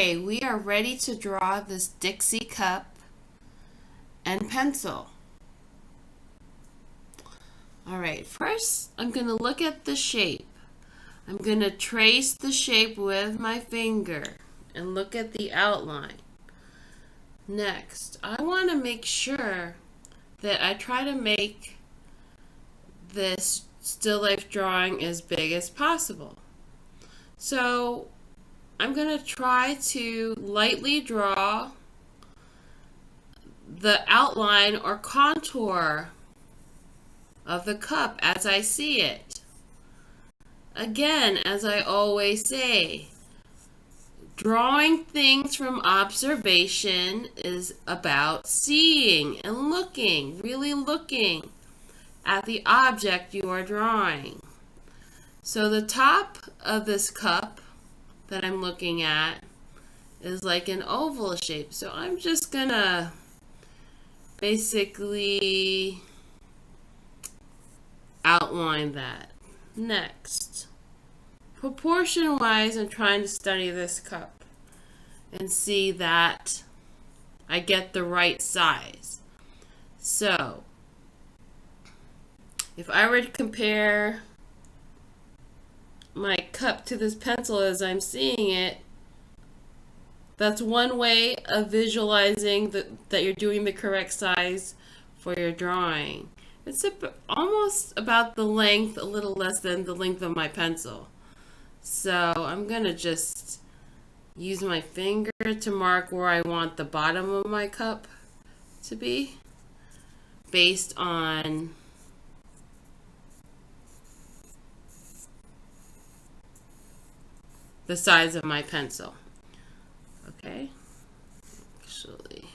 Okay, we are ready to draw this Dixie cup and pencil. Alright, first I'm going to look at the shape. I'm going to trace the shape with my finger and look at the outline. Next, I want to make sure that I try to make this still life drawing as big as possible. So I'm going to try to lightly draw the outline or contour of the cup as I see it. Again, as I always say, drawing things from observation is about seeing and looking, really looking at the object you are drawing. So the top of this cup that I'm looking at is like an oval shape. So I'm just gonna basically outline that. Next, proportion wise, I'm trying to study this cup and see that I get the right size. So if I were to compare my cup to this pencil as I'm seeing it, that's one way of visualizing that you're doing the correct size for your drawing. It's almost about the length, a little less than the length of my pencil. So I'm going to just use my finger to mark where I want the bottom of my cup to be based on the size of my pencil. Okay, actually,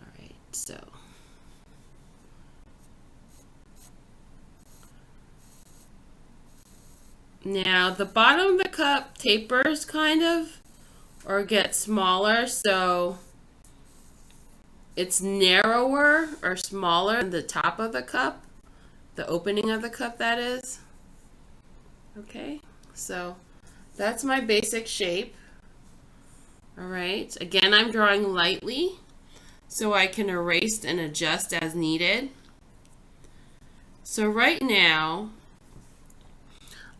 all right, so now the bottom of the cup tapers kind of or gets smaller, so it's narrower or smaller than the top of the cup, the opening of the cup, that is. Okay, so that's my basic shape. All right, again, I'm drawing lightly so I can erase and adjust as needed. So right now,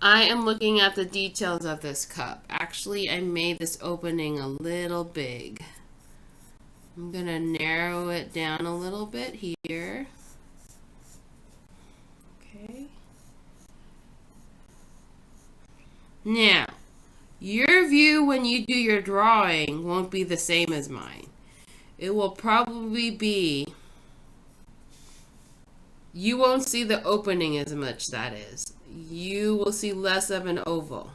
I am looking at the details of this cup. Actually, I made this opening a little big. I'm going to narrow it down a little bit here. Okay. Now, your view when you do your drawing won't be the same as mine. It will probably be, you won't see the opening as much, that is. You will see less of an oval.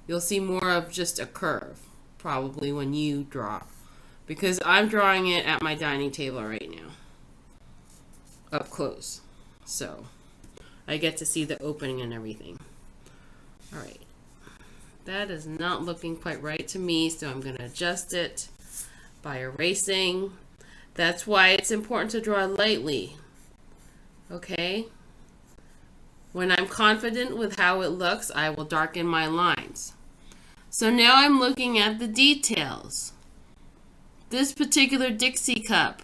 You'll see more of just a curve, probably when you draw. Because I'm drawing it at my dining table right now, up close. So I get to see the opening and everything. All right. That is not looking quite right to me, so I'm going to adjust it by erasing. That's why it's important to draw lightly. Okay? When I'm confident with how it looks, I will darken my lines. So now I'm looking at the details. This particular Dixie cup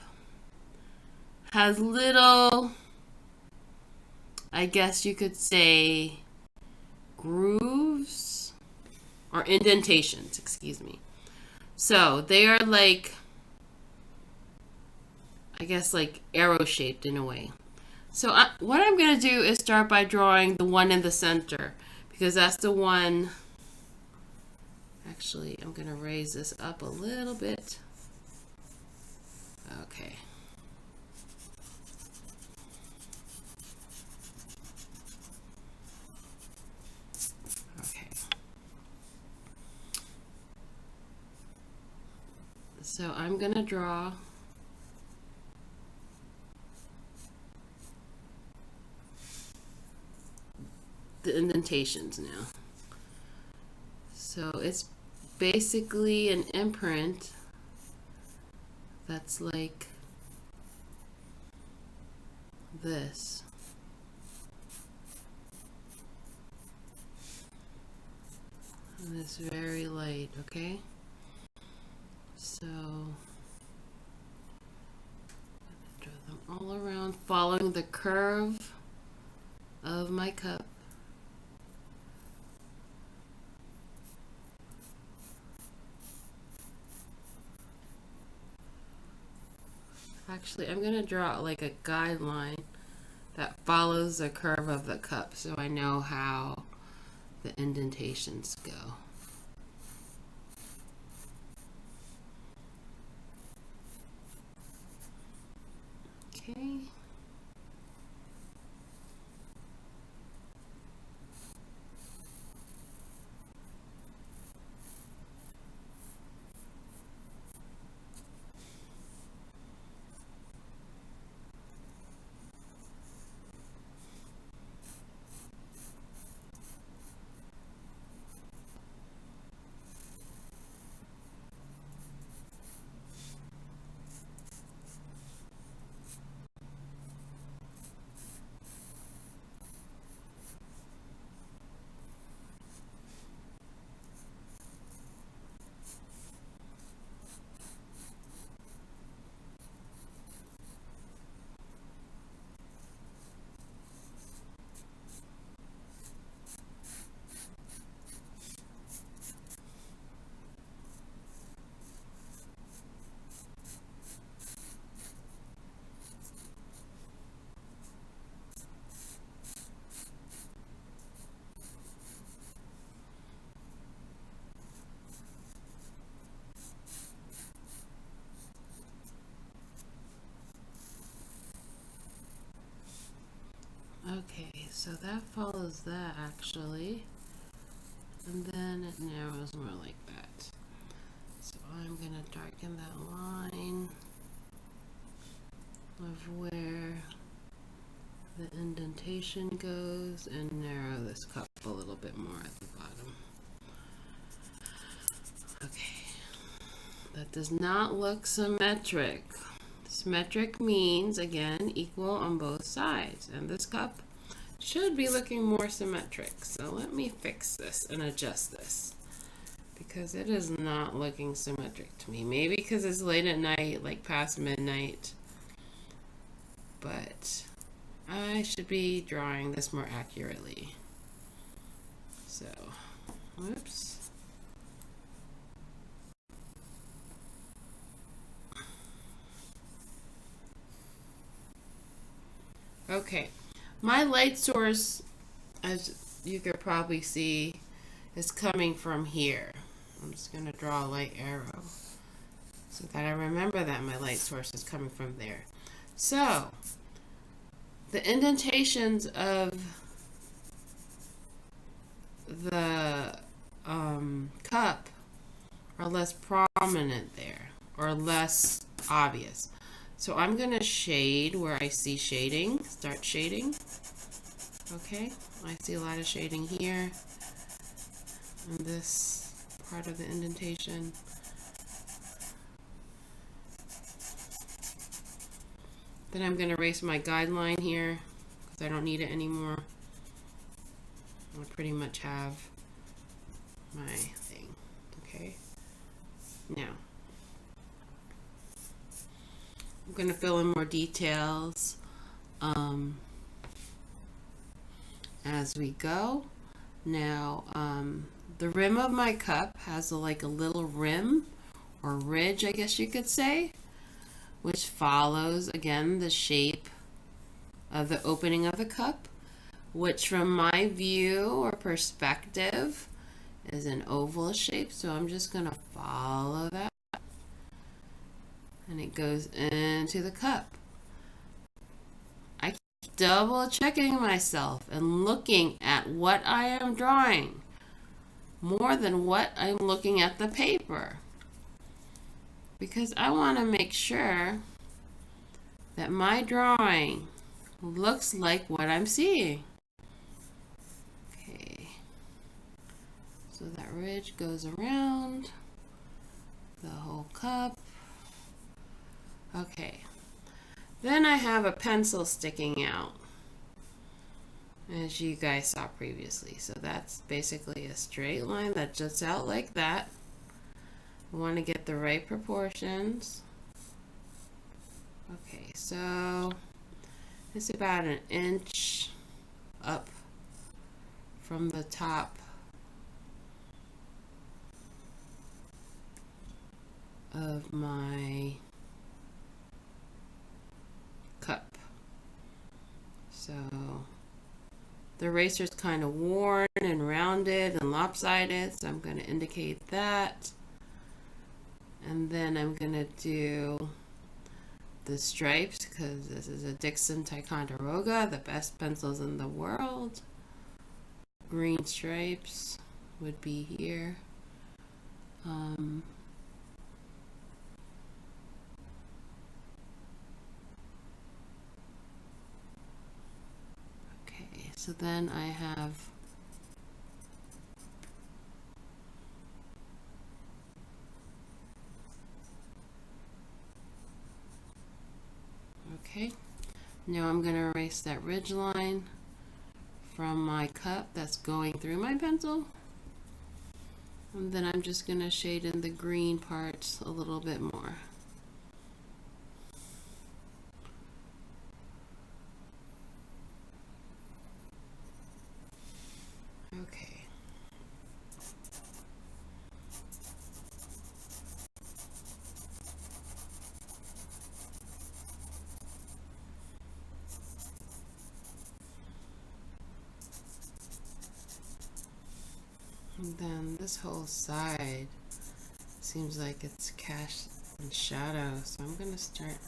has little, I guess you could say, grooves or indentations, excuse me. So they are like, I guess like arrow shaped in a way. So what I'm going to do is start by drawing the one in the center, because that's the one. Actually, I'm going to raise this up a little bit. Okay. Okay. So I'm going to draw the indentations now. So it's basically an imprint that's like this. And it's very light, okay? So draw them all around, following the curve of my cup. Actually, I'm going to draw like a guideline that follows the curve of the cup so I know how the indentations go. Okay. Okay, so that follows that actually, and then it narrows more like that. So I'm going to darken that line of where the indentation goes and narrow this cup a little bit more at the bottom. Okay, that does not look symmetric. Symmetric means, again, equal on both sides, and this cup should be looking more symmetric. So let me fix this and adjust this because it is not looking symmetric to me. Maybe because it's late at night, like past midnight, but I should be drawing this more accurately. So, whoops. Okay, my light source, as you could probably see, is coming from here. I'm just going to draw a light arrow so that I remember that my light source is coming from there. So, the indentations of the cup are less prominent there, or less obvious. So I'm going to shade where I see shading, start shading. Okay, I see a lot of shading here in this part of the indentation. Then I'm going to erase my guideline here because I don't need it anymore. I pretty much have my thing. Okay, now I'm going to fill in more details as we go. Now, the rim of my cup has like a little rim or ridge, I guess you could say, which follows, again, the shape of the opening of the cup, which from my view or perspective is an oval shape. So I'm just going to follow that. And it goes into the cup. I keep double checking myself and looking at what I am drawing more than what I'm looking at the paper, because I want to make sure that my drawing looks like what I'm seeing. Okay, so that ridge goes around the whole cup. Okay, then I have a pencil sticking out, as you guys saw previously. So that's basically a straight line that juts out like that. I want to get the right proportions. Okay, so it's about an inch up from the top of my cup. So the eraser's kind of worn and rounded and lopsided, so I'm going to indicate that. And then I'm going to do the stripes, because this is a Dixie Ticonderoga, the best pencils in the world. Green stripes would be here. Okay, so then I have okay, now I'm going to erase that ridge line from my cup that's going through my pencil. And then I'm just going to shade in the green parts a little bit more. Okay. And then this whole side seems like it's cast in shadow, so I'm going to start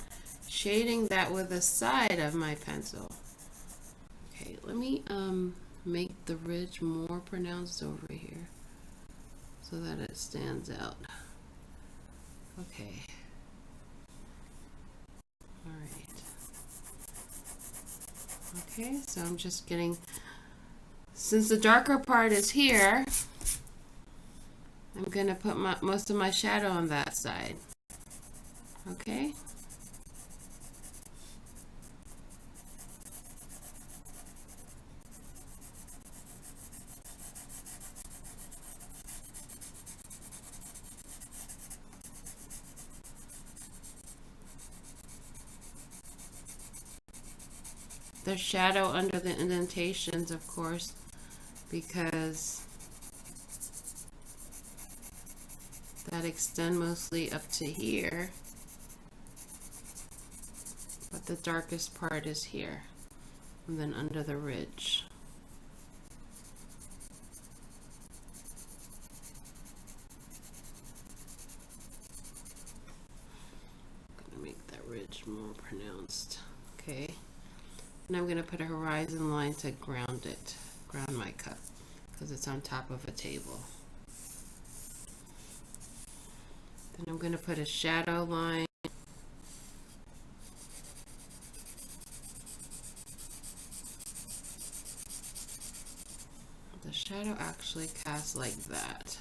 shading that with the side of my pencil. Okay, let me make the ridge more pronounced over here so that it stands out. Okay. All right. Okay, so I'm just getting, since the darker part is here, I'm going to put most of my shadow on that side. Okay? There's shadow under the indentations, of course, because that extend mostly up to here, but the darkest part is here, and then under the ridge. I'm gonna make that ridge more pronounced. Okay, and I'm gonna put a horizon line to ground it, ground my cup, because it's on top of a table. Then I'm going to put a shadow line the shadow actually casts like that.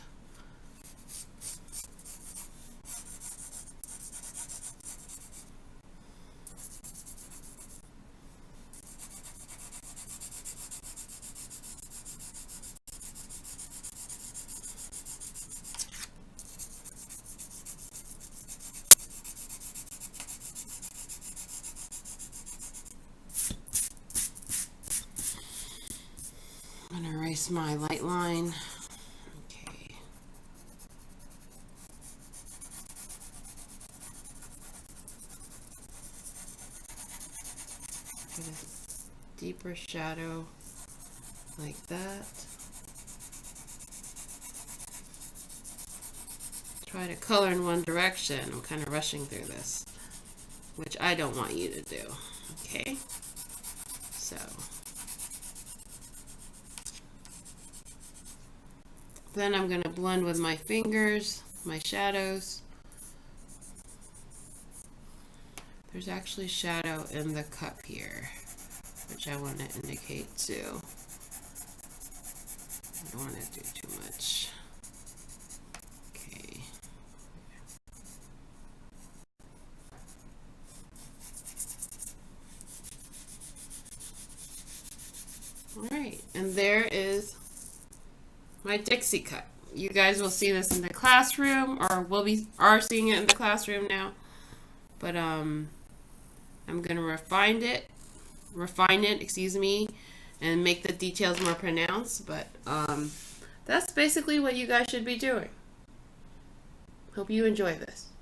I'm going to erase my light line. Okay. Put a deeper shadow like that. Try to color in one direction. I'm kind of rushing through this, which I don't want you to do. Okay? So then I'm going to blend with my fingers, my shadows. There's actually shadow in the cup here, which I want to indicate too. I don't want to do too much. Okay. All right, and there is my Dixie cup. you guys will see this in the classroom, or are seeing it in the classroom now. But I'm gonna refine it, excuse me, and make the details more pronounced. But that's basically what you guys should be doing. Hope you enjoy this.